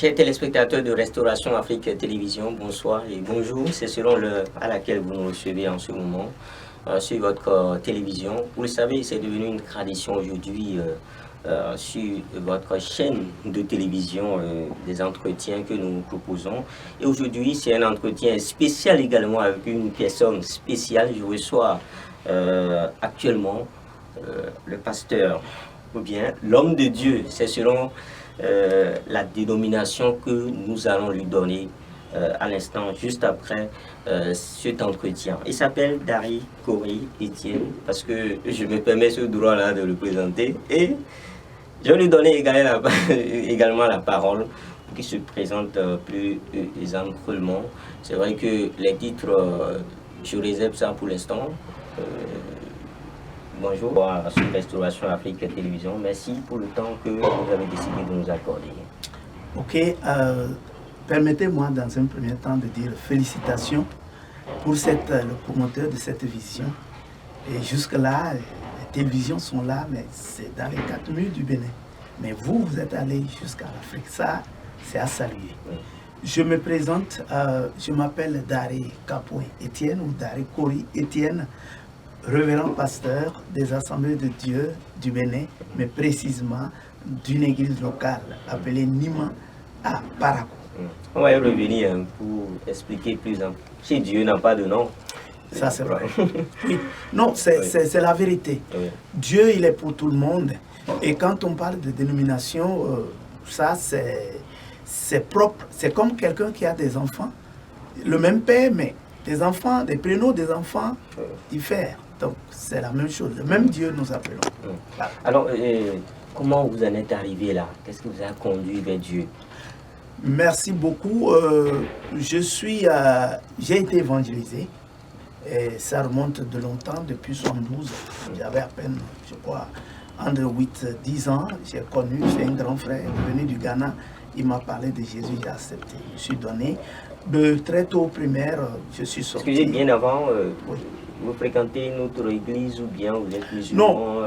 Chers téléspectateurs de Restauration Afrique Télévision, bonsoir et bonjour. C'est selon l'heure à laquelle vous nous recevez en ce moment sur votre télévision. Vous le savez, c'est devenu une tradition aujourd'hui sur votre chaîne de télévision des entretiens que nous proposons. Et aujourd'hui, c'est un entretien spécial également avec une personne spéciale. Je reçois actuellement le pasteur ou bien l'homme de Dieu. C'est selon la dénomination que nous allons lui donner à l'instant, juste après cet entretien. Il s'appelle Dari Kori Etienne, parce que je me permets ce droit-là de le présenter. Et je vais lui donner également la parole pour qu'il se présente plus amplement. C'est vrai que les titres, je réserve ça pour l'instant. Bonjour sur Restauration Afrique Télévision. Merci pour le temps que vous avez décidé de nous accorder. Ok, permettez-moi dans un premier temps de dire félicitations pour le promoteur de cette vision. Et jusque-là, les télévisions sont là, mais c'est dans les 4 murs du Bénin. Mais vous êtes allé jusqu'à l'Afrique. Ça, c'est à saluer. Oui. Je me présente, je m'appelle Dari Kapoué Etienne ou Dari Kori Etienne, révérend pasteur des Assemblées de Dieu du Bénin, mais précisément d'une église locale appelée Nima à Parakou. On va y revenir pour expliquer plus. Si Dieu n'a pas de nom. Ça c'est vrai. Oui. Non, c'est la vérité. Oui. Dieu, il est pour tout le monde. Et quand on parle de dénomination, ça c'est propre. C'est comme quelqu'un qui a des enfants, le même père, mais des enfants, des prénoms des enfants diffèrent. Donc, c'est la même chose. Le même Dieu nous appelons. Alors, comment vous en êtes arrivé là? Qu'est-ce qui vous a conduit vers Dieu? Merci beaucoup. J'ai été évangélisé. Et ça remonte de longtemps, depuis 72. J'avais à peine, je crois, entre 8 et 10 ans. J'ai un grand frère venu du Ghana. Il m'a parlé de Jésus, j'ai accepté. Je me suis donné. De très tôt au primaire, je suis sorti. Excusez, bien avant, vous fréquentez notre église ou bien vous êtes musulman?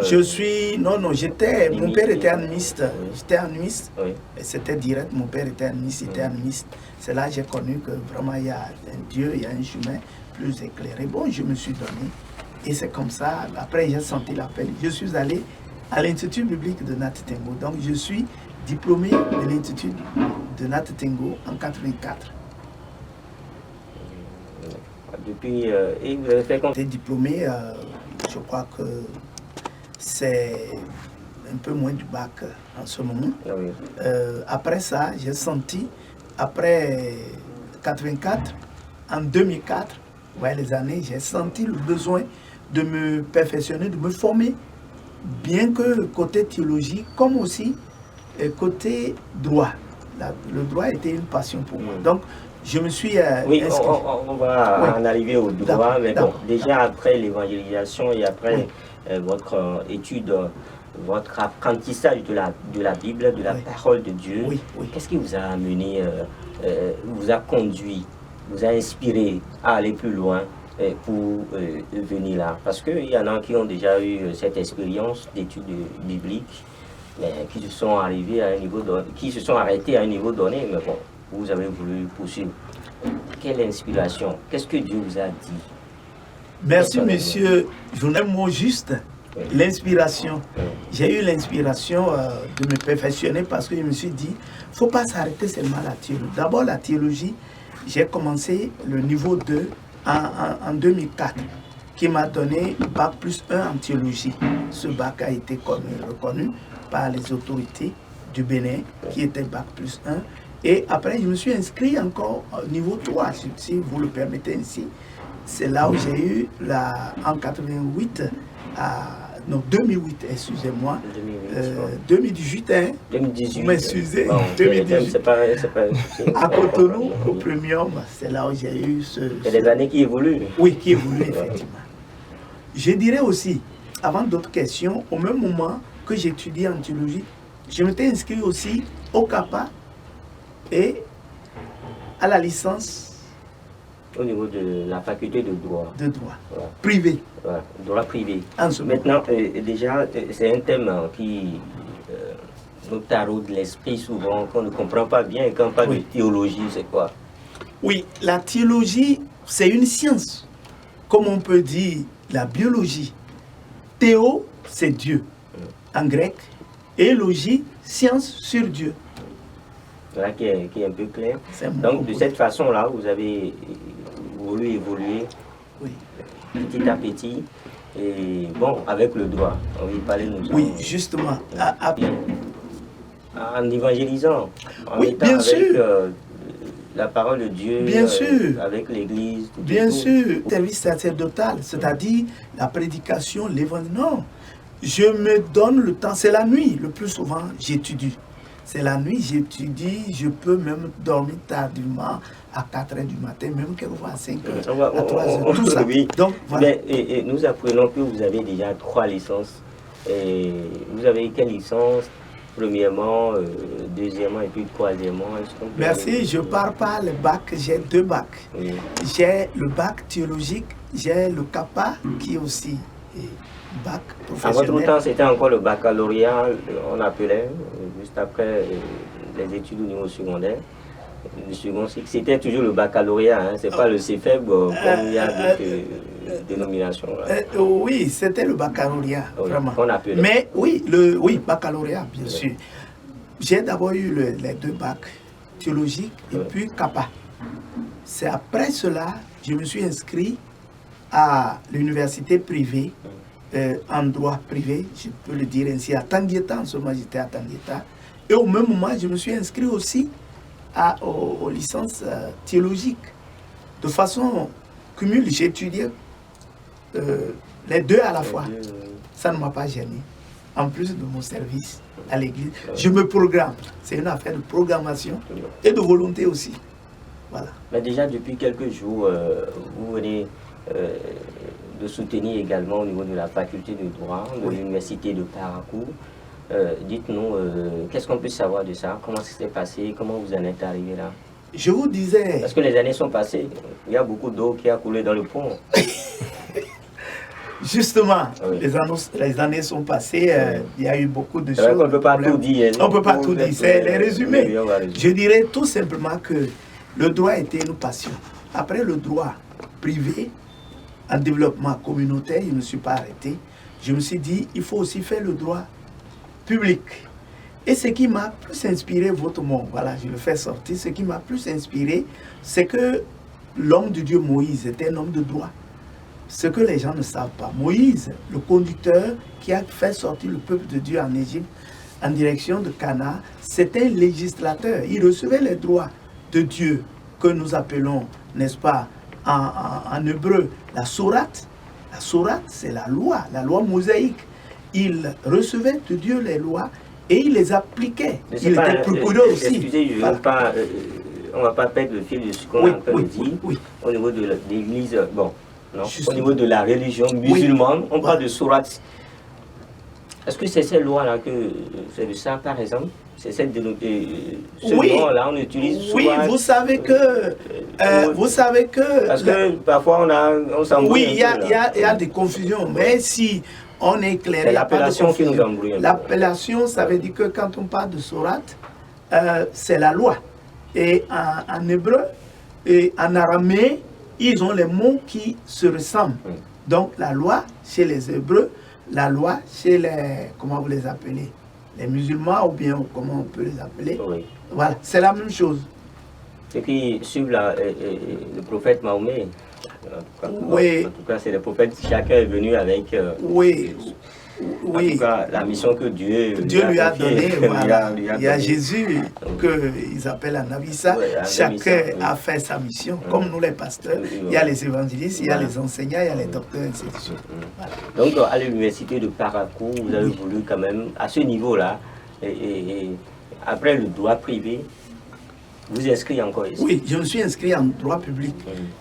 Non, mon père était animiste. Oui. J'étais animiste. Oui. Et c'était direct, mon père était animiste, il était animiste. C'est là que j'ai connu que vraiment il y a un Dieu, il y a un chemin plus éclairé. Bon, je me suis donné. Et c'est comme ça, après j'ai senti l'appel. Je suis allé à l'Institut biblique de Nat Tengo. Donc je suis diplômé de l'Institut de Nat Tengo en 84. Depuis, et vous avez fait quand? J'étais diplômé, je crois que c'est un peu moins du bac en ce moment. Ah oui. Après ça, j'ai senti, après 84, en 2004, ouais, les années, j'ai senti le besoin de me perfectionner, de me former, bien que côté théologie, comme aussi côté droit. Le droit était une passion pour moi. Donc, je me suis oui, on va en arriver au droit, mais bon, déjà après l'évangélisation et après votre étude, votre apprentissage de la Bible, de la parole de Dieu, qu'est-ce qui vous a amené, vous a conduit, vous a inspiré à aller plus loin pour venir là? Parce qu'il y en a qui ont déjà eu cette expérience d'études bibliques, mais qui se sont arrivés à un niveau qui se sont arrêtés à un niveau donné, mais bon, vous avez voulu poursuivre. Quelle inspiration? Qu'est-ce que Dieu vous a dit? Merci, monsieur. Je n'ai un mot juste. Oui. L'inspiration. Oui. J'ai eu l'inspiration de me perfectionner parce que je me suis dit, il ne faut pas s'arrêter seulement à la théologie. D'abord, la théologie, j'ai commencé le niveau 2 en 2004, qui m'a donné Bac plus 1 en théologie. Ce bac a été reconnu par les autorités du Bénin, qui était Bac plus 1. Et après, je me suis inscrit encore au niveau 3, si vous le permettez ainsi. C'est là où j'ai eu, en 88, non, 2008, excusez-moi. 2018, hein. 2018. Vous m'excusez. Bon, 2018. C'est pas à Cotonou, au Premium, c'est là où j'ai eu C'est des années qui évoluent. Oui, qui évoluent, effectivement. Je dirais aussi, avant d'autres questions, au même moment que j'étudiais en théologie, je m'étais inscrit aussi au CAPA et à la licence. Au niveau de la faculté de droit. De droit. Voilà. Privé. Voilà. Droit privé. En ce Maintenant, déjà, c'est un thème qui nos tarots de l'esprit souvent, qu'on ne comprend pas bien. Et quand on parle de théologie, c'est quoi? Oui, la théologie, c'est une science. Comme on peut dire la biologie. Théo, c'est Dieu, en grec. Et logie, science sur Dieu. Voilà qui est un peu clair. Donc, de cette façon-là, vous avez voulu évoluer petit à petit. Et bon, avec le droit. Oui, oui, justement. En évangélisant. En oui, bien sûr. La parole de Dieu, bien sûr. Avec l'Église. Bien sûr, service sacerdotal, c'est-à-dire la prédication, l'évangile. Non, je me donne le temps, c'est la nuit, le plus souvent j'étudie. C'est la nuit, j'étudie, je peux même dormir tardivement à 4 h du matin, même quelquefois à 5 h, à 3 h, tout ça. Oui. Donc, voilà. Mais, nous apprenons que vous avez déjà 3 licences. Et vous avez quelle licence? Premièrement, deuxièmement et puis troisièmement. Merci, je ne pars pas le bac, j'ai 2 bacs. Oui. J'ai le bac théologique, j'ai le CAPA qui est aussi bac professionnel. À votre temps, c'était encore le baccalauréat, on appelait, juste après les études au niveau secondaire. Le second cycle, c'était toujours le baccalauréat, hein, c'est pas le CFEB comme il y a d'autres dénominations. Oui, c'était le baccalauréat, vraiment. On appelait. Mais oui, baccalauréat, bien sûr. J'ai d'abord eu les 2 bacs, théologiques et puis CAPA. C'est après cela, je me suis inscrit à l'université privée, en droit privé, je peux le dire ainsi, à Tanguieta, en ce moment j'étais à Tanguieta. Et au même moment, je me suis inscrit aussi aux licences théologiques. De façon cumule, j'ai étudié les 2 à la fois. Ça ne m'a pas gêné. En plus de mon service à l'église, je me programme. C'est une affaire de programmation et de volonté aussi. Voilà. Mais déjà, depuis quelques jours, vous venez de soutenir également au niveau de la faculté de droit de l'université de Parakou. Dites-nous, qu'est-ce qu'on peut savoir de ça? Comment ça s'est passé? Comment vous en êtes arrivé là? Je vous disais... Parce que les années sont passées. Il y a beaucoup d'eau qui a coulé dans le pont. Justement, les années sont passées. Il y a eu beaucoup de choses. On ne peut pas tout dire. On ne peut pas tout dire. C'est les résumés. Je dirais tout simplement que le droit était une passion. Après le droit privé, en développement communautaire, je ne me suis pas arrêté. Je me suis dit, il faut aussi faire le droit public. Et ce qui m'a plus inspiré, votre mot, voilà, je le fais sortir, ce qui m'a plus inspiré, c'est que l'homme de Dieu Moïse était un homme de droit. Ce que les gens ne savent pas, Moïse, le conducteur qui a fait sortir le peuple de Dieu en Égypte, en direction de Canaan, c'était un législateur. Il recevait les droits de Dieu que nous appelons, n'est-ce pas, en hébreu, la sourate. La sourate, c'est la loi mosaïque. Il recevait de Dieu les lois et il les appliquait. Il était procureur aussi. Excusez, on ne va pas perdre le fil de ce qu'on a dit. Au niveau de l'église, bon, non, au niveau de la religion musulmane, on parle de sourate. Est-ce que c'est cette loi-là que c'est de ça, par exemple? C'est cette de ce nom-là, on utilise souvent. Oui, vous savez que... Parce que parfois, on s'embrouille. Oui, il y a des confusions, mais si on est clair... C'est l'appellation qui nous embrouille. L'appellation, ça veut dire que quand on parle de sourate, c'est la loi. Et en hébreu et en araméen, ils ont les mots qui se ressemblent. Donc, la loi chez les Hébreux, la loi chez les... Comment vous les appelez? Les musulmans, ou bien comment on peut les appeler? Voilà, c'est la même chose. Ceux qui suivent le prophète Mahomet. En tout cas, c'est le prophète, chacun est venu avec en tout cas, la mission que Dieu lui a donnée. Voilà. Il y a Jésus qu'ils appellent un Nabissa. Chacun a fait sa mission. Comme nous les pasteurs, il y a les évangélistes, il y a les enseignants, il y a les docteurs, ainsi de suite. Donc à l'université de Parakou, vous avez voulu quand même, à ce niveau-là, et après le droit privé, vous inscrire encore ici? Oui, je me suis inscrit en droit public.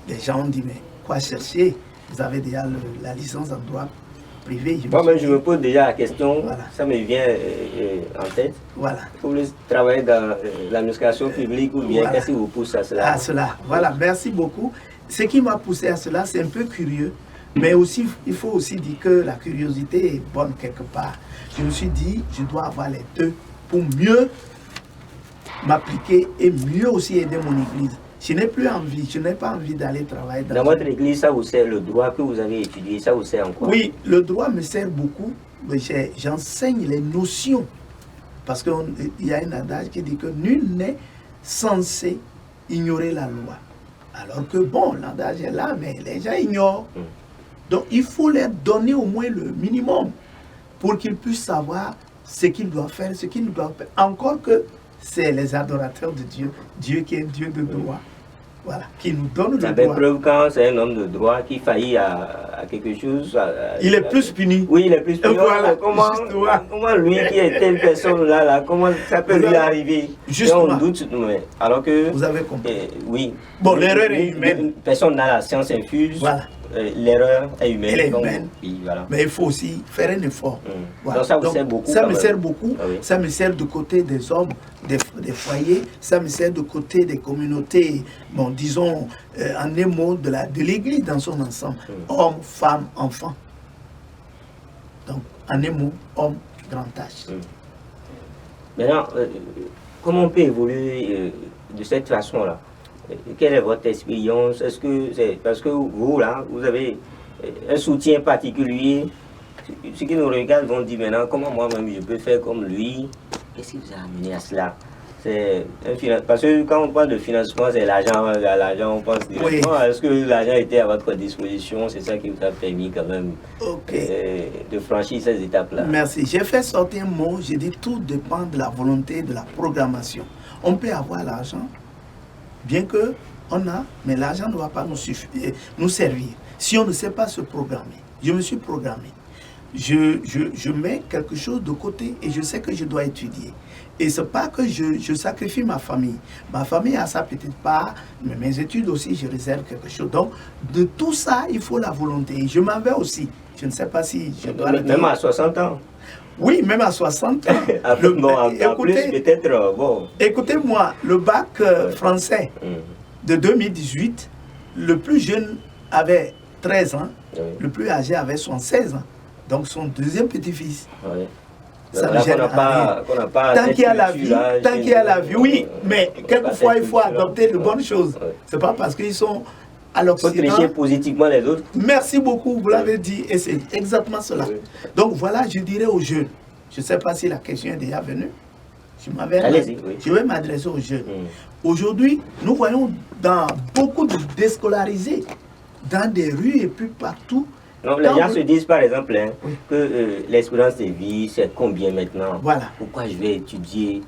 Les gens ont dit, mais quoi chercher? Vous avez déjà la licence en droit privé. Moi-même, je me pose déjà la question, ça me vient en tête. Voilà. Vous voulez travailler dans l'administration publique ou bien qu'est-ce qui vous pousse à cela? À cela, voilà, merci beaucoup. Ce qui m'a poussé à cela, c'est un peu curieux, mais aussi, il faut aussi dire que la curiosité est bonne quelque part. Je me suis dit, je dois avoir les 2 pour mieux m'appliquer et mieux aussi aider mon église. Je n'ai plus envie, je n'ai pas envie d'aller travailler dans votre église. Ça vous sert le droit que vous avez étudié, ça vous sert en quoi? Oui, le droit me sert beaucoup. J'enseigne les notions. Parce qu'il y a un adage qui dit que nul n'est censé ignorer la loi. Alors que bon, l'adage est là, mais les gens ignorent. Donc il faut leur donner au moins le minimum pour qu'ils puissent savoir ce qu'ils doivent faire, ce qu'ils ne doivent pas faire. Encore que c'est les adorateurs de Dieu, Dieu qui est Dieu de droit, voilà, qui nous donne le droit. Ça fait preuve quand c'est un homme de droit qui faillit à quelque chose. Il est plus puni. Oui, il est plus puni. Voilà, comment lui qui est telle personne là, comment ça peut lui arriver? Justement. On doute, alors que... Vous avez compris. Oui. Bon, l'erreur est humaine. Personne n'a la science infuse. Voilà. L'erreur est humaine. Elle est humaine. Oui, voilà. Mais il faut aussi faire un effort. Voilà. Donc ça vous sert beaucoup. Ça me sert beaucoup. Ah oui. Ça me sert du côté des hommes, des foyers. Ça me sert du côté des communautés, bon, disons, en un mot, de l'église dans son ensemble. Hommes, femmes, enfants. Donc, en un mot, homme, grand H. Maintenant, comment on peut évoluer de cette façon-là? Quelle est votre expérience? Est-ce que c'est parce que vous, là, vous avez un soutien particulier? Ceux qui nous regardent vont dire maintenant, comment moi-même je peux faire comme lui? Qu'est-ce qui vous a amené à cela? C'est parce que quand on parle de financement, c'est l'argent, on pense directement. Oui. Est-ce que l'argent était à votre disposition? C'est ça qui vous a permis quand même de franchir ces étapes-là? Merci. J'ai fait sortir un mot, j'ai dit tout dépend de la volonté, de la programmation. On peut avoir l'argent, bien que on a, mais l'argent ne va pas nous servir si on ne sait pas se programmer. Je me suis programmé. Je mets quelque chose de côté et je sais que je dois étudier. Et ce n'est pas que je sacrifie ma famille. Ma famille a sa petite part, mais mes études aussi, je réserve quelque chose. Donc, de tout ça, il faut la volonté. Je m'en vais aussi. Je ne sais pas si je dois le dire. Même à 60 ans. Oui, même à 60 ans. Écoutez-moi, le bac français de 2018, le plus jeune avait 13 ans, le plus âgé avait 76 ans. Donc son deuxième petit-fils. Oui. Ça me gêne tant qu'il y a la vie, tant qu'il y a la vie, oui, mais quelquefois il faut adopter de bonnes choses. C'est pas parce qu'ils sont à l'Occident. Il faut tricher positivement les autres. Merci beaucoup, vous l'avez dit, et c'est exactement cela. Donc voilà, je dirais aux jeunes, je ne sais pas si la question est déjà venue, je vais m'adresser aux jeunes. Aujourd'hui, nous voyons dans beaucoup de déscolarisés, dans des rues et puis partout. Donc les gens se disent par exemple que l'espérance de vie c'est combien maintenant? Voilà. Pourquoi je vais étudier?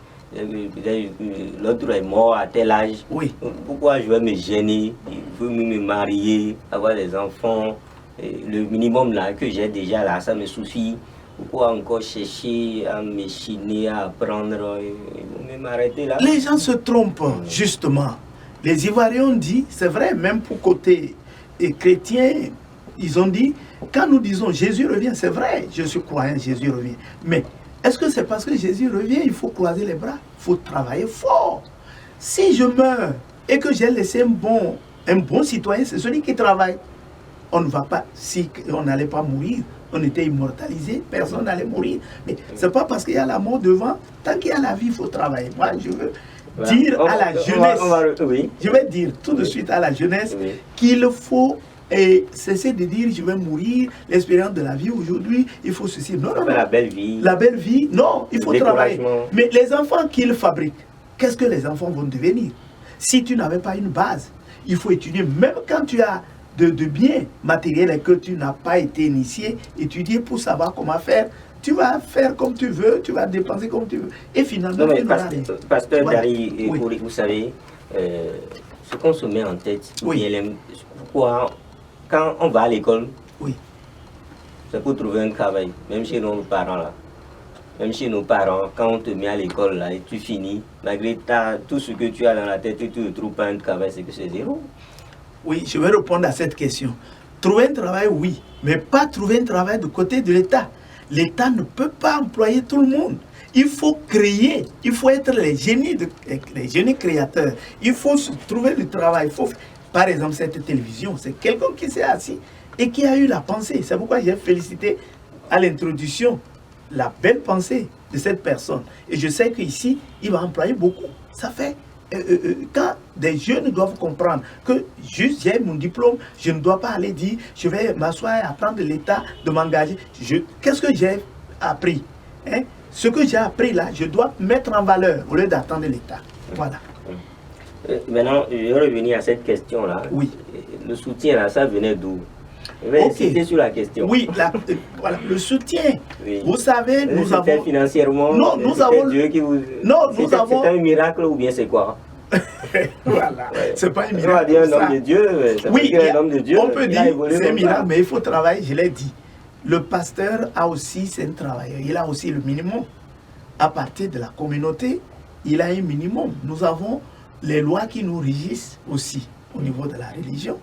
L'autre est mort à tel âge. Oui. Pourquoi je vais me gêner? Il faut me marier, avoir des enfants. Le minimum là que j'ai déjà là, ça me suffit. Pourquoi encore chercher à m'échiner, à apprendre? Il faut m'arrêter là. Les gens se trompent, justement. Les Ivoiriens ont dit, c'est vrai, même pour côté chrétien, ils ont dit, quand nous disons Jésus revient, c'est vrai, je suis croyant, Jésus revient. Mais est-ce que c'est parce que Jésus revient, il faut croiser les bras? Il faut travailler fort. Si je meurs et que j'ai laissé un bon citoyen, c'est celui qui travaille. On ne va pas, si on n'allait pas mourir, on était immortalisé, personne n'allait mourir. Mais ce n'est pas parce qu'il y a la mort devant, tant qu'il y a la vie, il faut travailler. Moi, je veux dire à la jeunesse, je vais dire tout de suite à la jeunesse qu'il faut cesser de dire je vais mourir, l'expérience de la vie aujourd'hui, il faut ceci. Non, non, non. La belle vie. La belle vie, non, il faut travailler. Mais les enfants qu'ils fabriquent, qu'est-ce que les enfants vont devenir? Si tu n'avais pas une base, il faut étudier, même quand tu as de biens matériels et que tu n'as pas été initié, étudier pour savoir comment faire. Tu vas faire comme tu veux, tu vas dépenser comme tu veux. Et finalement, non, mais Pasteur Dari, vous savez, ce qu'on se met en tête, pourquoi, quand on va à l'école, c'est pour trouver un travail, même chez nos parents là. Même chez nos parents, quand on te met à l'école là et tu finis, malgré tout ce que tu as dans la tête, tu ne trouves pas un travail, c'est que c'est zéro. Oui, je vais répondre à cette question. Trouver un travail, oui, mais pas trouver un travail du côté de l'État. L'État ne peut pas employer tout le monde. Il faut créer, il faut être les génies créateurs. Il faut trouver du travail. Par exemple, cette télévision, c'est quelqu'un qui s'est assis et qui a eu la pensée. C'est pourquoi j'ai félicité à l'introduction la belle pensée de cette personne. Et je sais qu'ici, il va employer beaucoup. Ça fait, quand des jeunes doivent comprendre que juste j'ai mon diplôme, je ne dois pas aller dire, je vais m'asseoir et attendre de l'État de m'engager. Qu'est-ce que j'ai appris, hein? Ce que j'ai appris là, je dois mettre en valeur au lieu d'attendre l'État. Voilà. Maintenant, je vais revenir à cette question-là. Oui. Le soutien, là, ça venait d'où? Je vais insister sur la question. Oui, voilà, le soutien. Oui. Vous savez, nous avons... financièrement, non, nous avons... Dieu qui vous... Non, nous avons... C'est un miracle ou bien c'est quoi? Voilà, ouais. C'est pas un miracle. On va dire un homme de Dieu. Oui, un homme de Dieu, on peut dire c'est un miracle, ça. mais il faut travailler, je l'ai dit. Le pasteur a aussi, c'est un travailleur, il a aussi le minimum. À partir de la communauté, il a un minimum. Nous avons les lois qui nous régissent aussi au niveau de la religion.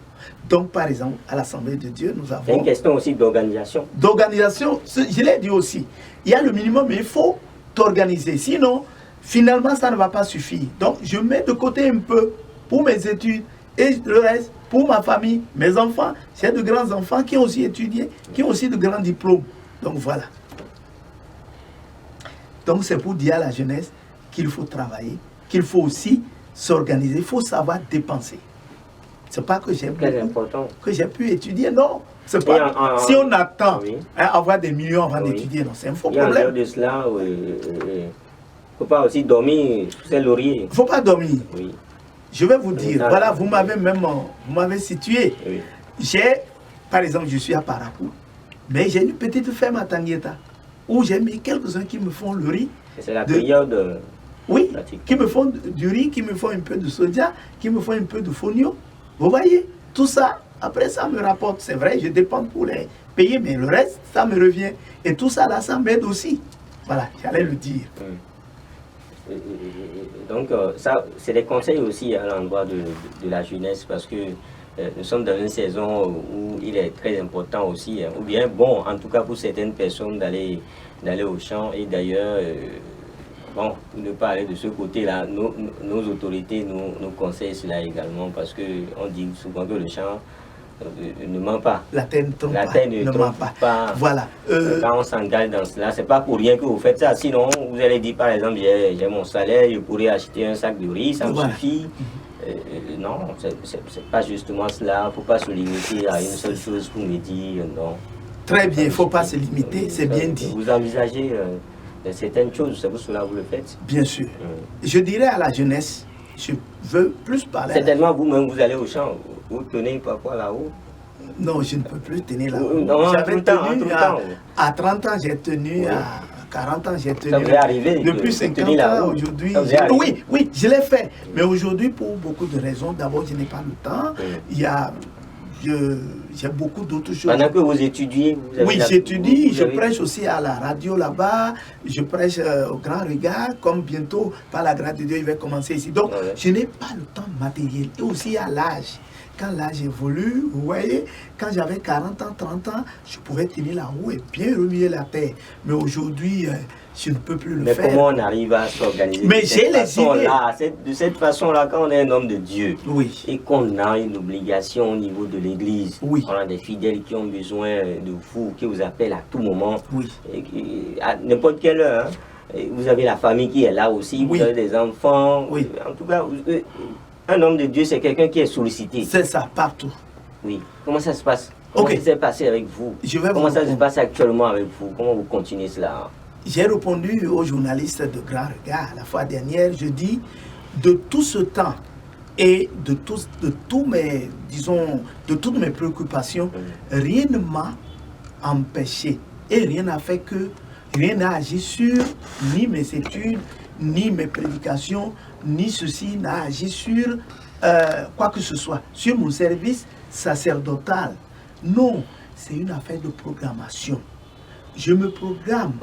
Donc, par exemple, à l'Assemblée de Dieu, nous avons... C'est une question aussi d'organisation. D'organisation, je l'ai dit aussi. Il y a le minimum, mais il faut t'organiser. Sinon, finalement, ça ne va pas suffire. Donc, je mets de côté un peu pour mes études et le reste pour ma famille, mes enfants. J'ai de grands enfants qui ont aussi étudié, qui ont aussi de grands diplômes. Donc, voilà. Donc, c'est pour dire à la jeunesse qu'il faut travailler, qu'il faut aussi s'organiser, il faut savoir dépenser. C'est pas que j'ai pu étudier, non. C'est pas, si on attend avoir des millions avant d'étudier, non, c'est un faux problème. En dehors de cela, il ne faut pas aussi dormir sous ses lauriers. Il ne faut pas dormir. Oui. Je vais vous dire, voilà, vous m'avez situé. Oui. J'ai, par exemple, je suis à Parapou, mais j'ai une petite ferme à Tangueta, où j'ai mis quelques-uns qui me font le riz. C'est la période... Oui, qui me font du riz, qui me font un peu de soja, qui me font un peu de fonio. Vous voyez, tout ça, après ça me rapporte. C'est vrai, je dépends pour les payer, mais le reste, ça me revient. Et tout ça, là, ça m'aide aussi. Voilà, j'allais le dire. Donc, ça, c'est des conseils aussi à l'endroit de la jeunesse, parce que nous sommes dans une saison où il est très important aussi, ou bien, bon, en tout cas pour certaines personnes, d'aller au champ. Et d'ailleurs, bon, pour ne pas aller de ce côté-là, nos autorités nous conseillent cela également, parce qu'on dit souvent que le champ ne ment pas. La terre ne trompe pas. Voilà. Quand on s'engage dans cela, c'est pas pour rien que vous faites ça. Sinon, vous allez dire, par exemple, j'ai mon salaire, je pourrais acheter un sac de riz, ça me suffit. Non, c'est pas justement cela. Il ne faut pas se limiter à une seule chose pour me dire non. Très bien, il ne faut pas se limiter, c'est bien dit. Vous envisagez certaines choses, c'est pour cela que vous le faites. Bien sûr. Je dirais à la jeunesse, je veux plus parler. Certainement, vous-même, vous allez au champ, vous tenez parfois là-haut. Non, je ne peux plus tenir là-haut. J'avais tenu à 30 ans, j'ai tenu, à 40 ans, j'ai tenu. Ça vous est arrivé depuis 50 ans, aujourd'hui. Oui, je l'ai fait. Mais aujourd'hui, pour beaucoup de raisons, d'abord, je n'ai pas le temps. Il y a... J'ai beaucoup d'autres choses. Pendant que vous étudiez, oui, j'étudie, je prêche aussi à la radio là-bas, je prêche au Grand Regard, comme bientôt, par la grâce de Dieu, il va commencer ici. Donc, je n'ai pas le temps matériel. Et aussi à l'âge. Quand l'âge évolue, vous voyez, quand j'avais 40 ans, 30 ans, je pouvais tenir là-haut et bien remuer la terre. Mais aujourd'hui, je ne peux plus le faire. Mais comment on arrive à s'organiser? Mais j'ai les idées. De cette façon-là, quand on est un homme de Dieu, oui, et qu'on a une obligation au niveau de l'Église, oui, on a des fidèles qui ont besoin de vous, qui vous appellent à tout moment, oui, et à n'importe quelle heure. Vous avez la famille qui est là aussi, oui, vous avez des enfants. Oui. En tout cas, un homme de Dieu, c'est quelqu'un qui est sollicité. C'est ça, partout. Oui. Comment ça se passe? Comment ça s'est passé avec vous? Comment ça se passe actuellement avec vous? Comment vous continuez cela? J'ai répondu aux journalistes de Grand Regard la fois dernière. Je dis, de tout ce temps et de toutes mes préoccupations, rien ne m'a empêché et rien n'a fait que rien n'a agi sur ni mes études, ni mes prédications, ni ceci n'a agi sur quoi que ce soit, sur mon service sacerdotal. Non, c'est une affaire de programmation. Je me programme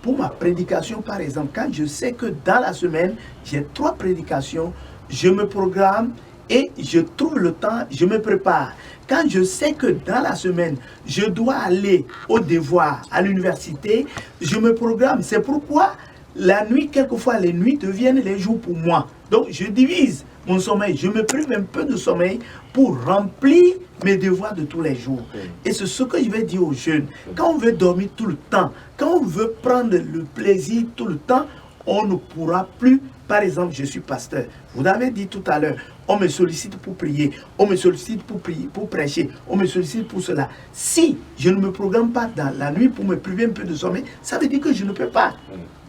pour ma prédication, par exemple. Quand je sais que dans la semaine, j'ai 3 prédications, je me programme et je trouve le temps, je me prépare. Quand je sais que dans la semaine, je dois aller au devoir, à l'université, je me programme. C'est pourquoi la nuit, quelquefois, les nuits deviennent les jours pour moi. Donc, je divise mon sommeil. Je me prive un peu de sommeil pour remplir mes devoirs de tous les jours. Et c'est ce que je vais dire aux jeunes. Quand on veut dormir tout le temps, quand on veut prendre le plaisir tout le temps, on ne pourra plus. Par exemple, je suis pasteur. Vous l'avez dit tout à l'heure, on me sollicite pour prier, on me sollicite pour prier, pour prêcher, on me sollicite pour cela. Si je ne me programme pas dans la nuit pour me priver un peu de sommeil, ça veut dire que je ne peux pas.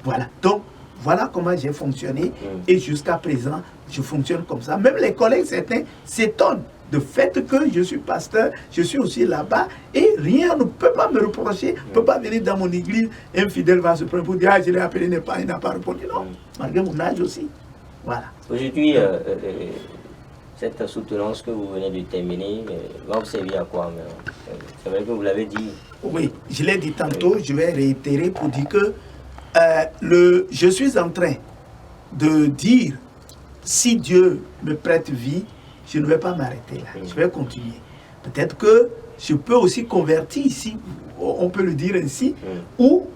Voilà. Donc, voilà comment j'ai fonctionné. Et jusqu'à présent, je fonctionne comme ça. Même les collègues, certains s'étonnent du fait que je suis pasteur, je suis aussi là-bas et rien ne peut pas me reprocher, ne peut pas venir dans mon église, un fidèle va se prendre pour dire ah, je l'ai appelé, il n'a pas répondu. Non, malgré mon âge aussi. Voilà. Aujourd'hui, cette soutenance que vous venez de terminer va vous servir à quoi? C'est vrai que vous l'avez dit. Oui, je l'ai dit tantôt, je vais réitérer pour dire que je suis en train de dire si Dieu me prête vie, je ne vais pas m'arrêter là, je vais continuer. Peut-être que je peux aussi convertir ici, on peut le dire ainsi, ou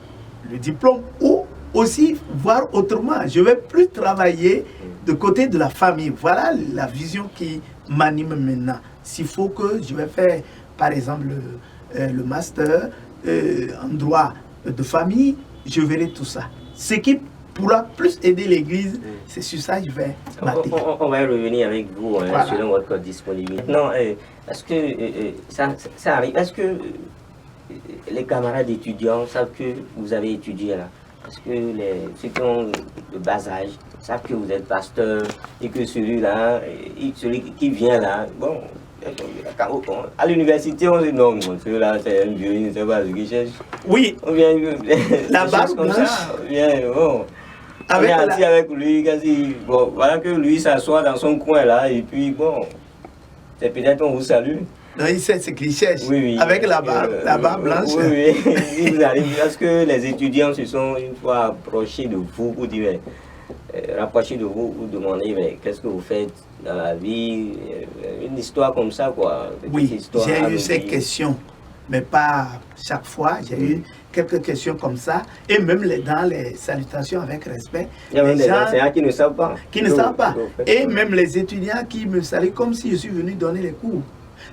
le diplôme, ou aussi voir autrement. Je ne vais plus travailler de côté de la famille. Voilà la vision qui m'anime maintenant. S'il faut que je vais faire, par exemple, le master en droit de famille, je verrai tout ça. Ce qui pourra plus aider l'Église, c'est sur ça que je vais m'atteler. On va y revenir avec vous voilà. Selon votre disponibilité. Maintenant, est-ce que ça arrive? Est-ce que les camarades étudiants savent que vous avez étudié là? Est-ce que ceux qui ont le bas âge savent que vous êtes pasteur et que celui-là, celui qui vient là, bon, à l'université, on dit non, celui-là c'est un vieux, il ne sait pas ce qu'il cherche. Oui, on vient, la barbe comme blanche. Ça, on vient, bon. Avec on est assis avec lui, quasi, bon, voilà que lui s'assoit dans son coin là, et puis bon, c'est peut-être on vous salue. Non, il sait ce qu'il cherche, oui, avec la barbe blanche. Oui, oui. Est-ce que les étudiants se sont une fois approchés de vous pour dire, rapprochés de vous, pour demander, mais qu'est-ce que vous faites dans la vie? Une histoire comme ça, quoi. Oui, j'ai eu ces questions, mais pas chaque fois. J'ai eu quelques questions comme ça, et même dans les salutations avec respect. Il y a même des enseignants qui ne savent pas. Qui ne savent pas. Et même les étudiants qui me saluent comme si je suis venu donner les cours.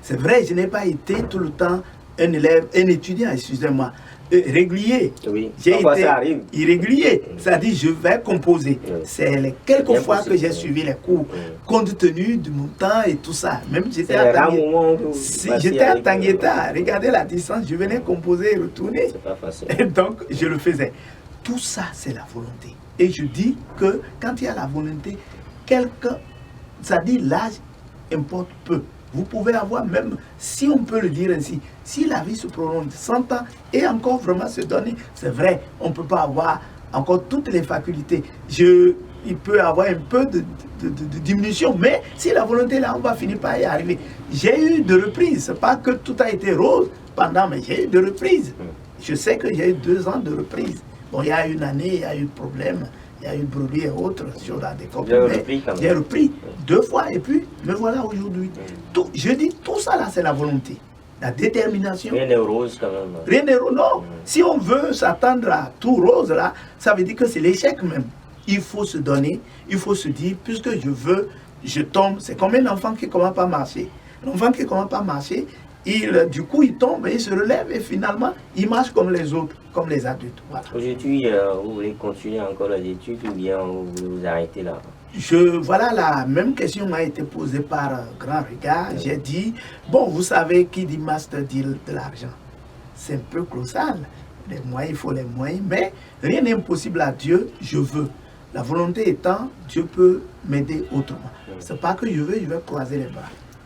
C'est vrai, je n'ai pas été tout le temps un élève, un étudiant, excusez-moi, régulier. Oui, j'ai été ça arrive. Irrégulier. C'est-à-dire, je vais composer. C'est les quelques fois que j'ai suivi les cours, compte tenu de mon temps et tout ça. Même j'étais à Tangueta, regardez la distance, je venais composer et retourner. C'est pas facile. Et donc, je le faisais. Tout ça, c'est la volonté. Et je dis que quand il y a la volonté, quelqu'un, ça dit l'âge importe peu. Vous pouvez avoir même, si on peut le dire ainsi, si la vie se prolonge 100 ans et encore vraiment se donner, c'est vrai, on ne peut pas avoir encore toutes les facultés. Il peut y avoir un peu de diminution, mais si la volonté est là, on va finir par y arriver. J'ai eu de reprises, ce n'est pas que tout a été rose pendant, mais j'ai eu de reprises. Je sais que j'ai eu 2 ans de reprise. Bon, il y a une année, il y a eu problème. Il y a eu bruit et autres sur la découverte. J'ai repris 2 fois et puis me voilà aujourd'hui. Je dis tout ça là, c'est la volonté, la détermination. Rien n'est rose quand même. Rien n'est rose, non. Si on veut s'attendre à tout rose là, ça veut dire que c'est l'échec même. Il faut se donner, il faut se dire, puisque je veux, je tombe. C'est comme un enfant qui ne commence pas à marcher. L'enfant qui ne commence pas à marcher, du coup il tombe et il se relève et finalement il marche comme les autres, comme les adultes. Voilà. Aujourd'hui, vous voulez continuer encore les études ou bien vous voulez vous arrêter là? Voilà, la même question m'a été posée par Grand Regard. J'ai dit, bon, vous savez, qui dit master dit de l'argent. C'est un peu colossal. Les moyens, il faut les moyens, mais rien n'est impossible à Dieu, je veux. La volonté étant, Dieu peut m'aider autrement. C'est pas que je vais croiser les bras.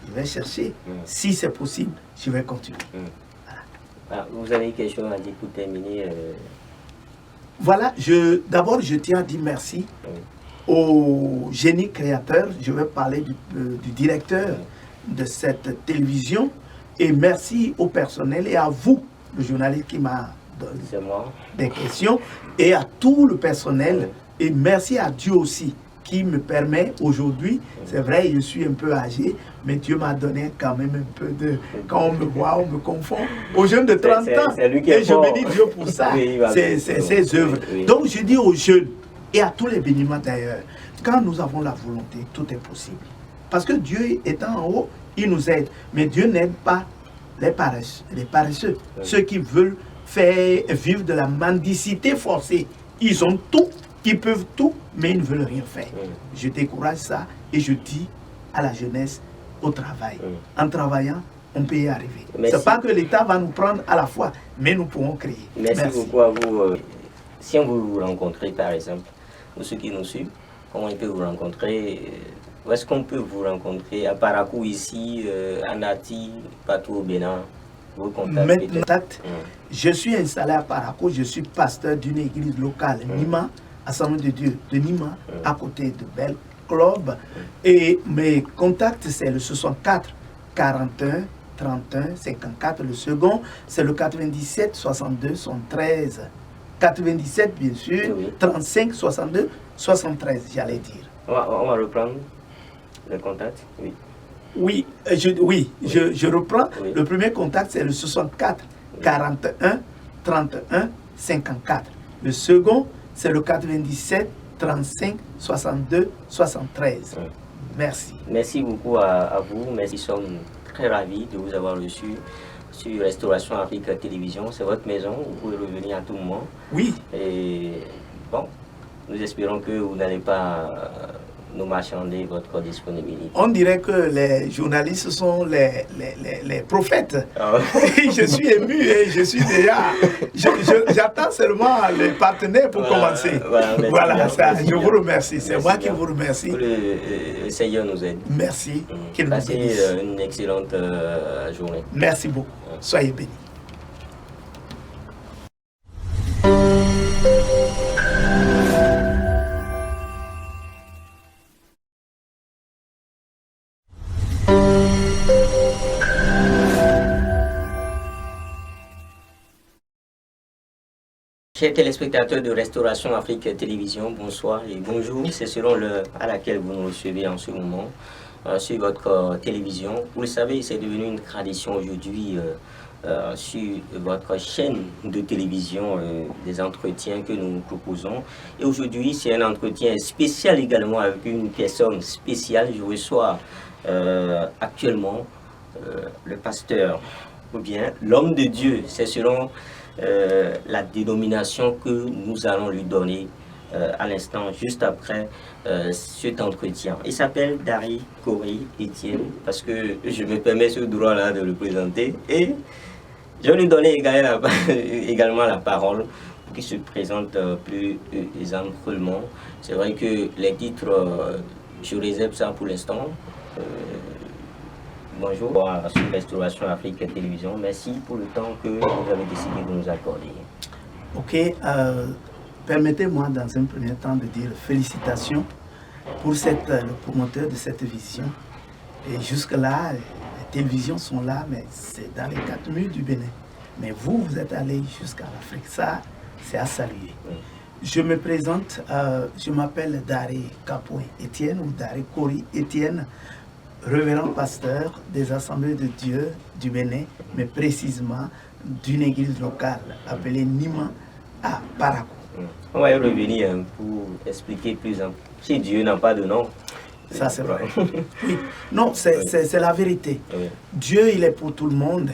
Je vais chercher. Si c'est possible, je vais continuer. Voilà. Vous avez quelque chose à dire pour terminer? Voilà, d'abord je tiens à dire merci au génie créateur. Je vais parler du directeur de cette télévision. Et merci au personnel et à vous, le journaliste qui m'a donné des questions. Et à tout le personnel. Et merci à Dieu aussi qui me permet aujourd'hui, c'est vrai, je suis un peu âgé, mais Dieu m'a donné quand même un peu de... Quand on me voit, on me confond. Aux jeunes de 30 ans, et je bénis Dieu pour ça, c'est ses œuvres. Donc je dis aux jeunes, et à tous les béniments d'ailleurs, quand nous avons la volonté, tout est possible. Parce que Dieu étant en haut, il nous aide. Mais Dieu n'aide pas les paresseux. Ceux qui veulent faire vivre de la mendicité forcée. Ils ont tout, ils peuvent tout, mais ils ne veulent rien faire. Je décourage ça et je dis à la jeunesse, au travail. En travaillant, on peut y arriver. Ce n'est pas que l'État va nous prendre à la fois, mais nous pourrons créer. Merci beaucoup à vous. Si on veut vous rencontrer, par exemple, pour ceux qui nous suivent, comment ils peuvent vous rencontrer? Où est-ce qu'on peut vous rencontrer? À Parakou, ici, à Nati, partout au Bénin? Vos contacts? Je suis installé à Parakou, je suis pasteur d'une église locale, Nima, Assemblée de Dieu de Nima, à côté de Bel Club. Et mes contacts, c'est le 64 41 31 54. Le second, c'est le 97 62 73. 97, bien sûr, 35 62 73, j'allais dire. On va reprendre le contact, Oui, je reprends. Le premier contact, c'est le 64 41 31 54. Le second, c'est le 97 35 62 73. Merci. Merci beaucoup à vous. Merci, nous sommes très ravis de vous avoir reçu sur Restauration Afrique Télévision. C'est votre maison, vous pouvez revenir à tout moment. Oui. Et bon, nous espérons que vous n'allez pas nous marchander votre disponibilité. On dirait que les journalistes sont les prophètes. Je suis ému et je suis déjà... J'attends seulement les partenaires pour commencer. Voilà, je vous remercie. C'est moi qui vous remercie. Le Seigneur nous aide. Merci. Passez une excellente journée. Merci beaucoup. Soyez bénis. Chers téléspectateurs de Restauration Afrique Télévision, bonsoir et bonjour. C'est selon l'heure à laquelle vous nous recevez en ce moment sur votre télévision. Vous le savez, c'est devenu une tradition aujourd'hui sur votre chaîne de télévision des entretiens que nous proposons. Et aujourd'hui, c'est un entretien spécial également avec une personne spéciale. Je reçois actuellement le pasteur ou bien l'homme de Dieu. C'est selon la dénomination que nous allons lui donner à l'instant, juste après cet entretien. Il s'appelle Dari Kori Etienne, parce que je me permets ce droit-là de le présenter. Et je vais lui donner également la parole pour qu'il se présente plus amplement. C'est vrai que les titres, je réserve ça pour l'instant. Bonjour, sur Restauration Afrique Télévision. Merci pour le temps que vous avez décidé de nous accorder. Ok, permettez-moi dans un premier temps de dire félicitations pour le promoteur de cette vision. Et jusque-là, les télévisions sont là, mais c'est dans les 4 murs du Bénin. Mais vous êtes allé jusqu'à l'Afrique. Ça, c'est à saluer. Je me présente, je m'appelle Dari Kapouin Etienne ou Dari Kori Etienne, révérend pasteur des Assemblées de Dieu du Bénin, mais précisément d'une église locale appelée Nima à Parakou. On va y revenir pour expliquer plus en si Dieu n'a pas de nom. Ça c'est vrai. Oui. Non, c'est la vérité. Oui. Dieu, il est pour tout le monde.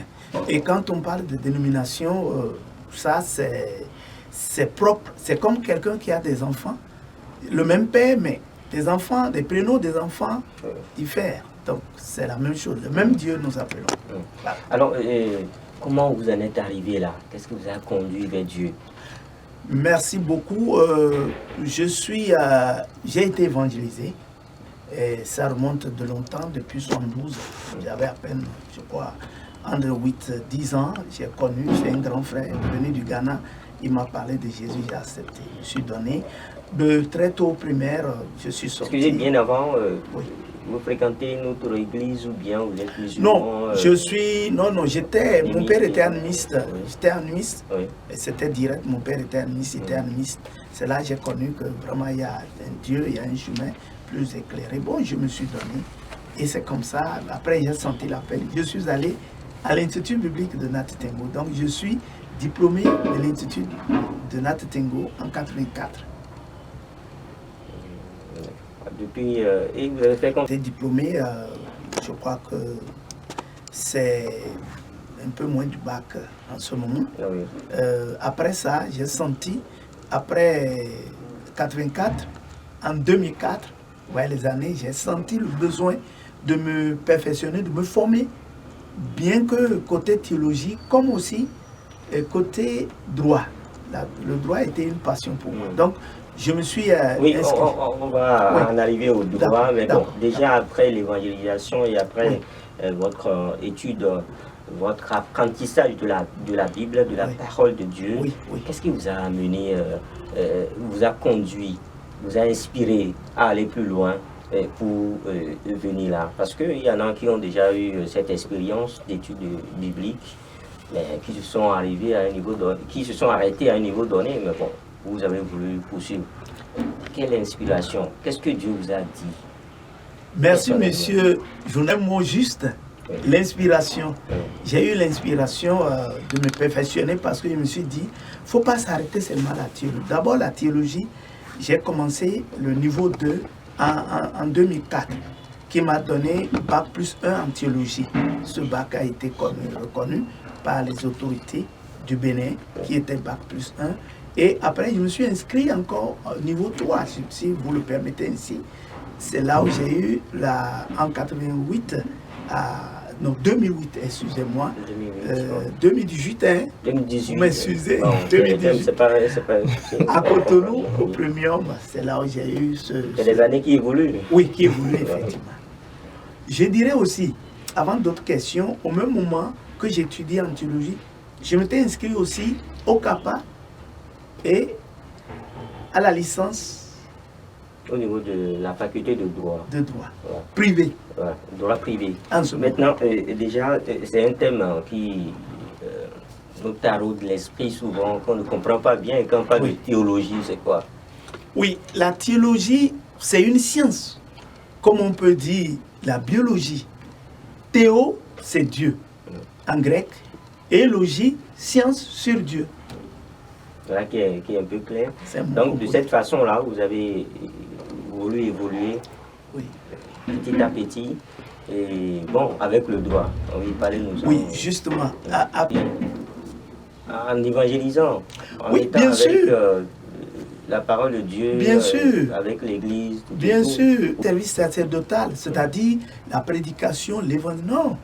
Et quand on parle de dénomination, ça c'est propre. C'est comme quelqu'un qui a des enfants, le même père, mais des enfants, des prénoms des enfants diffèrent. Donc, c'est la même chose. Le même Dieu nous appelons. Voilà. Alors, comment vous en êtes arrivé là? Qu'est-ce qui vous a conduit vers Dieu? Merci beaucoup. J'ai été évangélisé. Et ça remonte de longtemps, depuis 72. J'avais à peine, je crois, entre 8-10 ans. J'ai connu, c'est un grand frère venu du Ghana. Il m'a parlé de Jésus, j'ai accepté. Je me suis donné. De très tôt au primaire, je suis sorti. Excusez, bien avant, oui. Vous fréquentez notre église ou bien vous êtes musulman? Non, mon père était animiste. Oui. J'étais animiste. Oui. Et c'était direct, mon père était animiste, il était animiste. C'est là que j'ai connu que vraiment il y a un Dieu, il y a un chemin plus éclairé. Bon, je me suis donné. Et c'est comme ça, après j'ai senti l'appel. Je suis allé à l'Institut biblique de Nat Tengo. Donc je suis diplômé de l'Institut de Nat Tengo en 84. Depuis, et vous avez fait J'étais diplômé, je crois que c'est un peu moins du bac en ce moment. Ah oui. Après ça, j'ai senti, après 84, en 2004, ouais, les années, j'ai senti le besoin de me perfectionner, de me former, bien que côté théologie, comme aussi côté droit. Le droit était une passion pour moi. Donc, je me suis oui, inscrit. on va en arriver au droit, mais bon, déjà d'accord. après l'évangélisation et après votre étude, votre apprentissage de la Bible, de la parole de Dieu, qu'est-ce qui vous a amené, vous a conduit, vous a inspiré à aller plus loin pour venir là? Parce qu'il y en a qui ont déjà eu cette expérience d'études bibliques, mais qui se sont arrivés à un niveau donné, qui se sont arrêtés à un niveau donné, mais bon, vous avez voulu poursuivre. Quelle inspiration? Qu'est-ce que Dieu vous a dit? Merci, monsieur. Je n'ai mot juste. L'inspiration. J'ai eu l'inspiration de me perfectionner parce que je me suis dit, il ne faut pas s'arrêter seulement à la théologie. D'abord, la théologie, j'ai commencé le niveau 2 en 2004, qui m'a donné bac plus 1 en théologie. Ce bac a été reconnu par les autorités du Bénin, qui était bac plus 1. Et après, je me suis inscrit encore au niveau 3, si vous le permettez ainsi. C'est là où j'ai eu, en 88, non, 2008, excusez-moi, 2018, hein, 2018, vous m'excusez, bon, 2018, c'est pas à Cotonou, au Premium, c'est là où j'ai eu c'est des années qui évoluent. Oui, qui évoluent, effectivement. Je dirais aussi, avant d'autres questions, au même moment que j'étudiais en théologie, je m'étais inscrit aussi au CAPA et à la licence au niveau de la faculté de droit. De droit. Privé. Droit privé. Maintenant, déjà, c'est un thème qui nous taraude l'esprit souvent, qu'on ne comprend pas bien. Et quand on parle de théologie, c'est quoi? Oui, la théologie, c'est une science. Comme on peut dire la biologie. Théo, c'est Dieu, en grec. Et logie, science sur Dieu. Voilà qui est un peu clair. Donc, de cette façon-là, vous avez voulu évoluer petit à petit. Et bon, avec le droit. Oui, oui, justement. En évangélisant. En étant bien avec, sûr. La parole de Dieu, bien sûr. avec l'Église. Bien sûr. Service sacerdotal, c'est-à-dire la prédication, l'évangile. Non.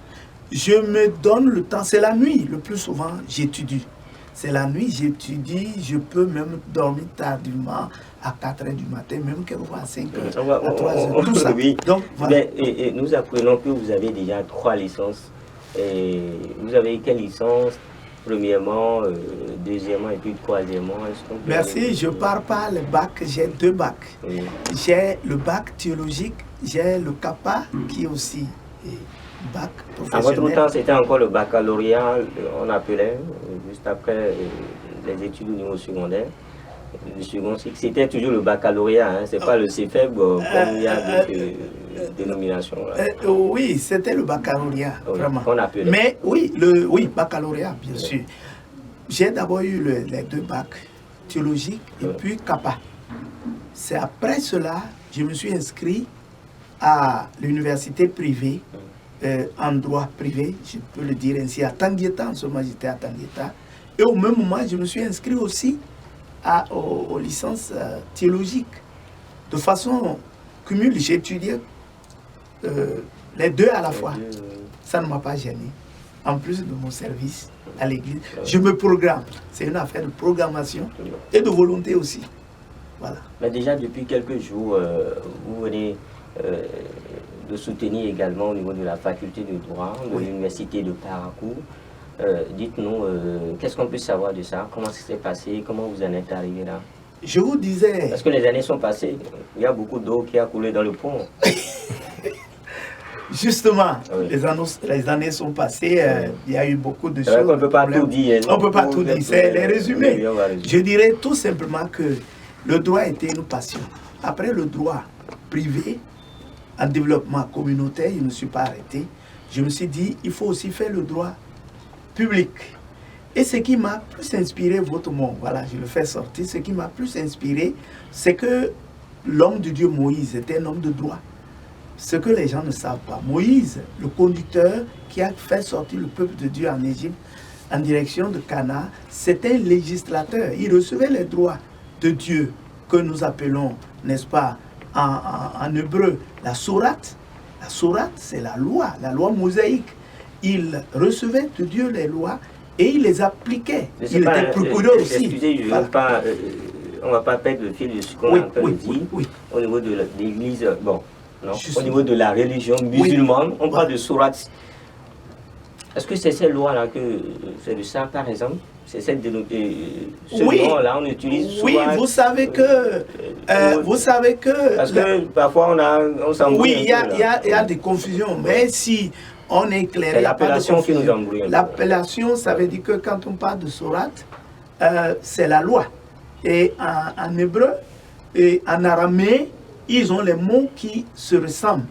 Je me donne le temps. C'est la nuit. Le plus souvent, j'étudie. C'est la nuit, j'étudie, je peux même dormir tardivement à 4 h du matin, même quelquefois à 5 h, à 3 h, tout ça. Oui. Donc, voilà. Et nous apprenons que vous avez déjà 3 licences. Et vous avez quelle licence? Premièrement, deuxièmement et puis troisièmement. Merci, je ne pars pas le bac, j'ai 2 bacs. Oui. J'ai le bac théologique, j'ai le CAPA qui est aussi bac professionnel. À votre temps, c'était encore le baccalauréat, on appelait, juste après les études au niveau secondaire. Le second cycle, c'était toujours le baccalauréat, hein, c'est pas le CFEB comme il y a d'autres dénominations. Oui, c'était le baccalauréat, vraiment. On appelait. Mais oui, baccalauréat, bien sûr. J'ai d'abord eu les 2 bacs, théologiques et puis CAPA. C'est après cela, je me suis inscrit à l'université privée, en droit privé, je peux le dire ainsi, à Tanguieta. En ce moment, j'étais à Tanguieta. Et au même moment, je me suis inscrit aussi aux licences théologiques. De façon cumule, j'ai étudié les 2 à la fois. Ça ne m'a pas gêné. En plus de mon service à l'église, je me programme. C'est une affaire de programmation et de volonté aussi. Voilà. Mais déjà, depuis quelques jours, vous venez de soutenir également au niveau de la faculté de droit de l'université de Parakou. Dites-nous, qu'est-ce qu'on peut savoir de ça? Comment ça s'est passé? Comment vous en êtes arrivé là? Je vous disais... Parce que les années sont passées. Il y a beaucoup d'eau qui a coulé dans le pont. Justement, les années sont passées. Il y a eu beaucoup de choses. On ne peut pas tout dire. On ne peut pas tout dire. C'est les résumés. Je dirais tout simplement que le droit était une passion. Après le droit privé, en développement communautaire, je ne me suis pas arrêté. Je me suis dit, il faut aussi faire le droit public. Et ce qui m'a plus inspiré, votre mot, voilà, je le fais sortir, ce qui m'a plus inspiré, c'est que l'homme de Dieu Moïse était un homme de droit. Ce que les gens ne savent pas, Moïse, le conducteur qui a fait sortir le peuple de Dieu en Égypte en direction de Canaan, c'était un législateur. Il recevait les droits de Dieu que nous appelons, n'est-ce pas, en hébreu, la sourate. La sourate, c'est la loi mosaïque. Il recevait de Dieu les lois et il les appliquait. Il était procureur aussi. Excusez, voilà. On ne va pas perdre le fil de ce qu'on a dit au niveau de l'Église. Bon, non, au niveau de la religion musulmane, on parle de sourate. Est-ce que c'est ces lois-là que c'est de ça, par exemple? C'est cette ce nom-là, on utilise souvent. Oui, vous savez que parce que parfois on s'embrouille. Oui, il y a des confusions, mais si on est clair, c'est l'appellation qui nous embrouille. L'appellation, ça veut dire que quand on parle de sourate, c'est la loi. Et en hébreu et en araméen, ils ont les mots qui se ressemblent.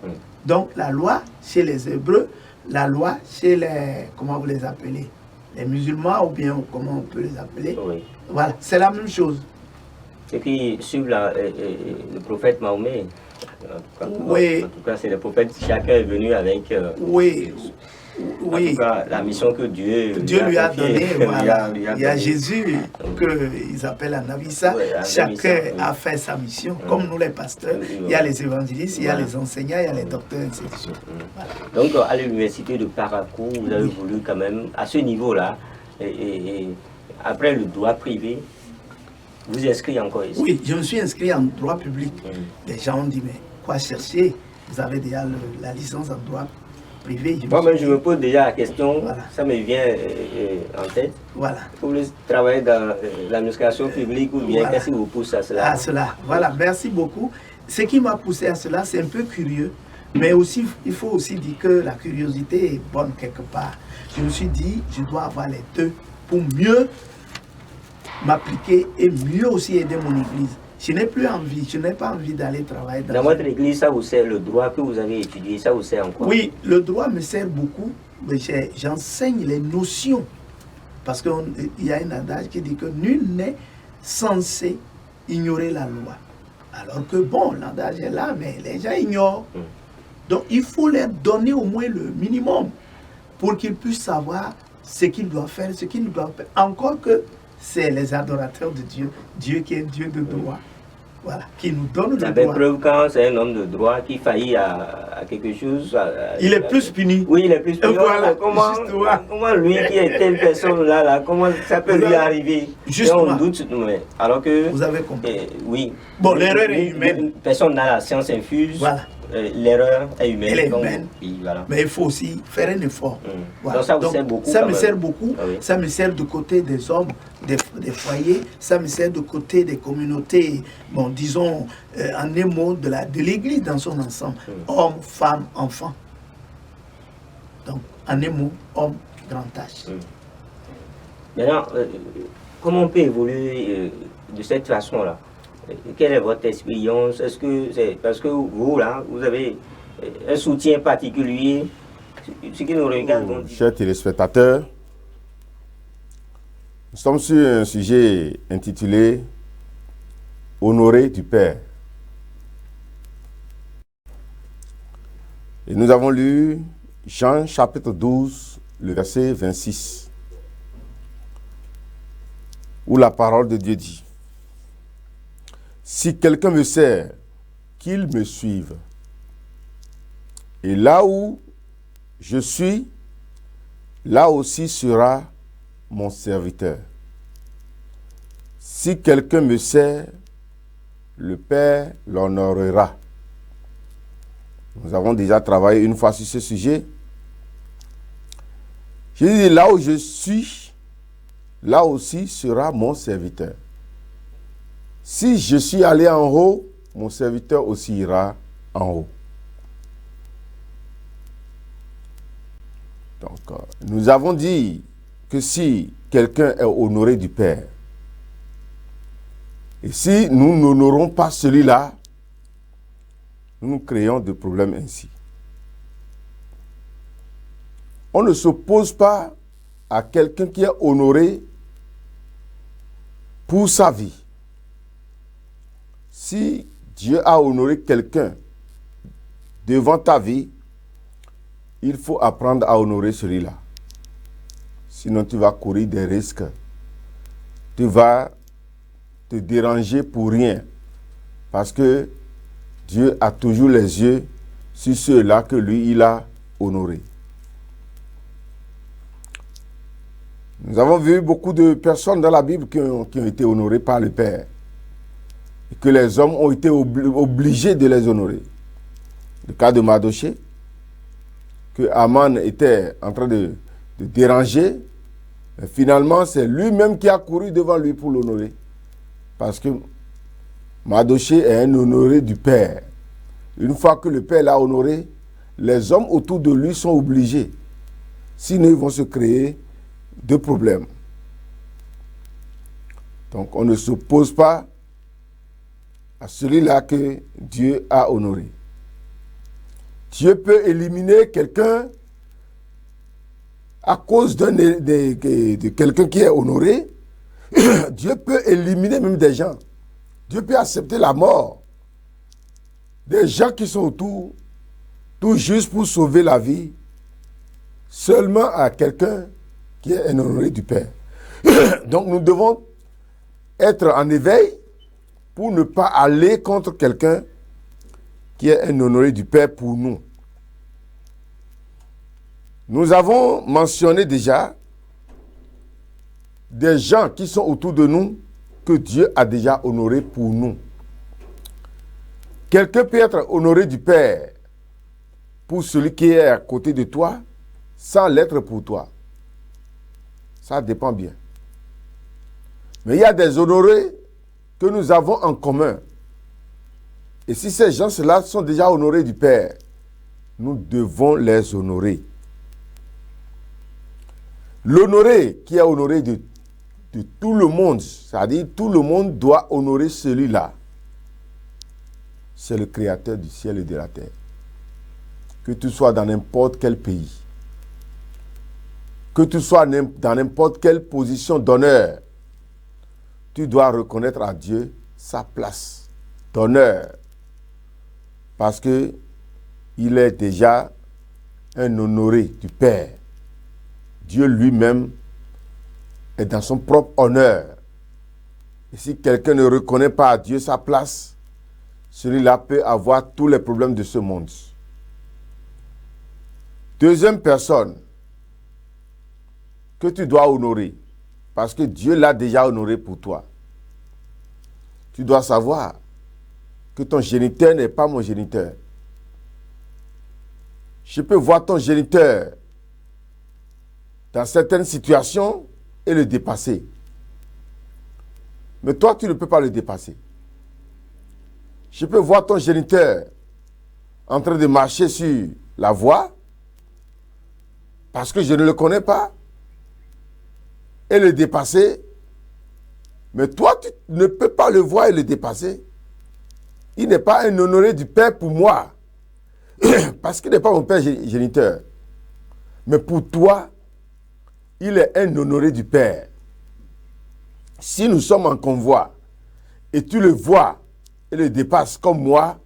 Donc la loi chez les Hébreux, la loi chez les, comment vous les appelez, les musulmans, ou bien comment on peut les appeler. Oui. Voilà, c'est la même chose. Et puis suivre le prophète Mahomet. En tout cas, c'est le prophète, chacun est venu avec en tout cas, la mission que Dieu lui a donnée. Voilà. Il y a Jésus qu'ils appellent un Nabissa. Chacun a fait sa mission. Comme nous les pasteurs, il y a les évangélistes, il y a les enseignants, il y a les docteurs, etc. Voilà. Donc à l'université de Parakou, vous avez voulu quand même, à ce niveau-là, et après le droit privé, vous inscrivez encore ici? Oui, je me suis inscrit en droit public. Les gens ont dit, mais quoi chercher? Vous avez déjà la licence en droit privé. Moi-même, je me pose déjà la question, ça me vient en tête. Voilà. Vous voulez travailler dans l'administration publique ou bien qu'est-ce qui vous pousse à cela? À cela, voilà, merci beaucoup. Ce qui m'a poussé à cela, c'est un peu curieux, mais aussi, il faut aussi dire que la curiosité est bonne quelque part. Je me suis dit, je dois avoir les deux pour mieux m'appliquer et mieux aussi aider mon église. Je n'ai plus envie, je n'ai pas envie d'aller travailler dans votre église. Ça vous sert, le droit que vous avez étudié, ça vous sert en quoi? Oui, le droit me sert beaucoup, mais j'enseigne les notions. Parce qu'il y a un adage qui dit que nul n'est censé ignorer la loi. Alors que bon, l'adage est là, mais les gens ignorent. Donc il faut leur donner au moins le minimum pour qu'ils puissent savoir ce qu'ils doivent faire, ce qu'ils ne doivent pas faire. Encore que c'est les adorateurs de Dieu, Dieu qui est Dieu de droit, voilà, qui nous donne le droit. La preuve, quand c'est un homme de droit qui faillit à quelque chose, il est plus puni. Oui, il est plus puni. Voilà, comment lui qui est telle personne-là, comment ça peut lui arriver? Justement. On doute, alors que... Vous avez compris. Oui. Bon, l'erreur est humaine. Personne n'a la science infuse. Voilà. L'erreur est humaine. Elle est humaine. Voilà. Mais il faut aussi faire un effort. Voilà. Donc ça vous sert beaucoup. Ça me sert beaucoup. Ça me sert du côté des hommes, des foyers. Ça me sert du côté des communautés, bon, disons, en un mot, de l'église dans son ensemble. Hommes, femmes, enfants. Donc, en un mot, homme, grand H. Maintenant, comment on peut évoluer de cette façon-là? Quelle est votre expérience? Est-ce que c'est parce que vous, là, vous avez un soutien particulier? Ce qui nous regarde. Chers téléspectateurs, nous sommes sur un sujet intitulé Honorer du Père. Et nous avons lu Jean chapitre 12, le verset 26, où la parole de Dieu dit: si quelqu'un me sert, qu'il me suive. Et là où je suis, là aussi sera mon serviteur. Si quelqu'un me sert, le Père l'honorera. Nous avons déjà travaillé une fois sur ce sujet. Jésus dit, là où je suis, là aussi sera mon serviteur. Si je suis allé en haut, mon serviteur aussi ira en haut. Donc, nous avons dit que si quelqu'un est honoré du Père, et si nous n'honorons pas celui-là, nous créons des problèmes ainsi. On ne s'oppose pas à quelqu'un qui est honoré pour sa vie. Si Dieu a honoré quelqu'un devant ta vie, il faut apprendre à honorer celui-là. Sinon, tu vas courir des risques. Tu vas te déranger pour rien. Parce que Dieu a toujours les yeux sur ceux-là que lui, il a honorés. Nous avons vu beaucoup de personnes dans la Bible qui ont été honorées par le Père. Et que les hommes ont été obligés de les honorer. Le cas de Mardochée, que Aman était en train de déranger. Et finalement, c'est lui-même qui a couru devant lui pour l'honorer. Parce que Mardochée est un honoré du Père. Une fois que le Père l'a honoré, les hommes autour de lui sont obligés. Sinon, ils vont se créer de problèmes. Donc, on ne s'oppose pas à celui-là que Dieu a honoré. Dieu peut éliminer quelqu'un à cause de quelqu'un qui est honoré. Dieu peut éliminer même des gens. Dieu peut accepter la mort des gens qui sont autour, tout juste pour sauver la vie, seulement à quelqu'un qui est un honoré du Père. Donc nous devons être en éveil pour ne pas aller contre quelqu'un qui est un honoré du Père pour nous. Nous avons mentionné déjà des gens qui sont autour de nous que Dieu a déjà honorés pour nous. Quelqu'un peut être honoré du Père pour celui qui est à côté de toi sans l'être pour toi. Ça dépend bien. Mais il y a des honorés que nous avons en commun. Et si ces gens-là sont déjà honorés du Père, nous devons les honorer. L'honoré qui est honoré de tout le monde, c'est-à-dire tout le monde doit honorer celui-là. C'est le Créateur du ciel et de la terre. Que tu sois dans n'importe quel pays, que tu sois dans n'importe quelle position d'honneur, tu dois reconnaître à Dieu sa place d'honneur. Parce que il est déjà un honoré du Père. Dieu lui-même est dans son propre honneur. Et si quelqu'un ne reconnaît pas à Dieu sa place, celui-là peut avoir tous les problèmes de ce monde. Deuxième personne que tu dois honorer, parce que Dieu l'a déjà honoré pour toi. Tu dois savoir que ton géniteur n'est pas mon géniteur. Je peux voir ton géniteur dans certaines situations et le dépasser. Mais toi, tu ne peux pas le dépasser. Je peux voir ton géniteur en train de marcher sur la voie parce que je ne le connais pas et le dépasser. Mais toi, tu ne peux pas le voir et le dépasser. Il n'est pas un honoré du Père pour moi parce qu'il n'est pas mon Père géniteur. Mais pour toi, il est un honoré du Père. Si nous sommes en convoi et tu le vois et le dépasses comme moi,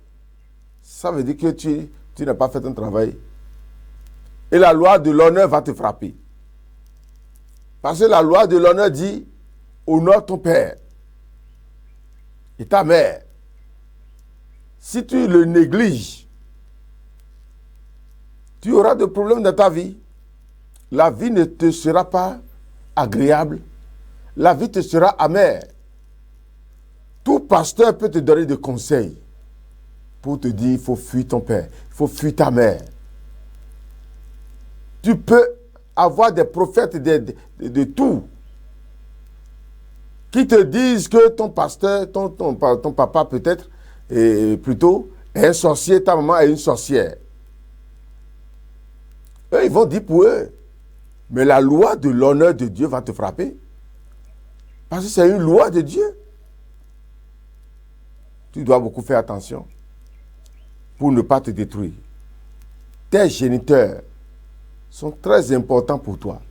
ça veut dire que tu n'as pas fait un travail. Et la loi de l'honneur va te frapper. Parce que la loi de l'honneur dit, honore ton père et ta mère. Si tu le négliges, tu auras des problèmes dans ta vie. La vie ne te sera pas agréable. La vie te sera amère. Tout pasteur peut te donner des conseils pour te dire, il faut fuir ton père, il faut fuir ta mère. Tu peux avoir des prophètes de tout qui te disent que ton pasteur, ton papa peut-être, plutôt, est un sorcier, ta maman est une sorcière. Eux, ils vont dire pour eux. Mais la loi de l'honneur de Dieu va te frapper. Parce que c'est une loi de Dieu. Tu dois beaucoup faire attention pour ne pas te détruire. Tes géniteurs sont très importants pour toi.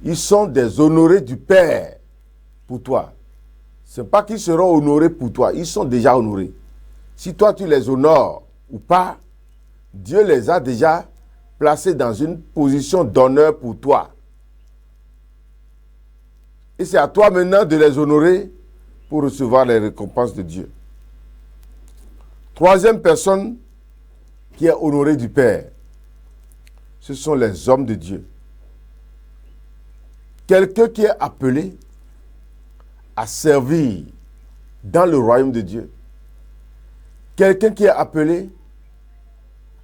Ils sont des honorés du Père pour toi. Ce n'est pas qu'ils seront honorés pour toi. Ils sont déjà honorés. si toi tu les honores ou pas, Dieu les a déjà placés dans une position d'honneur pour toi. Et c'est à toi maintenant de les honorer pour recevoir les récompenses de Dieu. Troisième personne qui est honorée du Père, ce sont les hommes de Dieu. Quelqu'un qui est appelé à servir dans le royaume de Dieu. Quelqu'un qui est appelé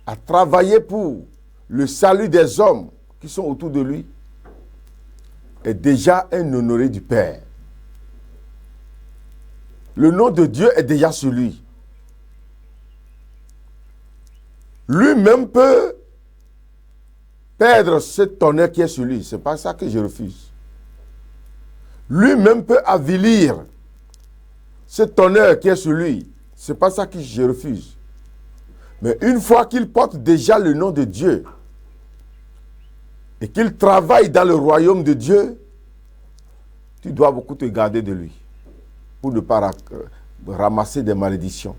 à travailler pour le salut des hommes qui sont autour de lui est déjà un honoré du Père. Le nom de Dieu est déjà sur lui. Lui-même peut perdre cet honneur qui est sur lui. Ce n'est pas ça que je refuse. Lui-même peut avilir cet honneur qui est sur lui. Ce n'est pas ça que je refuse. Mais une fois qu'il porte déjà le nom de Dieu et qu'il travaille dans le royaume de Dieu, tu dois beaucoup te garder de lui pour ne pas ramasser des malédictions.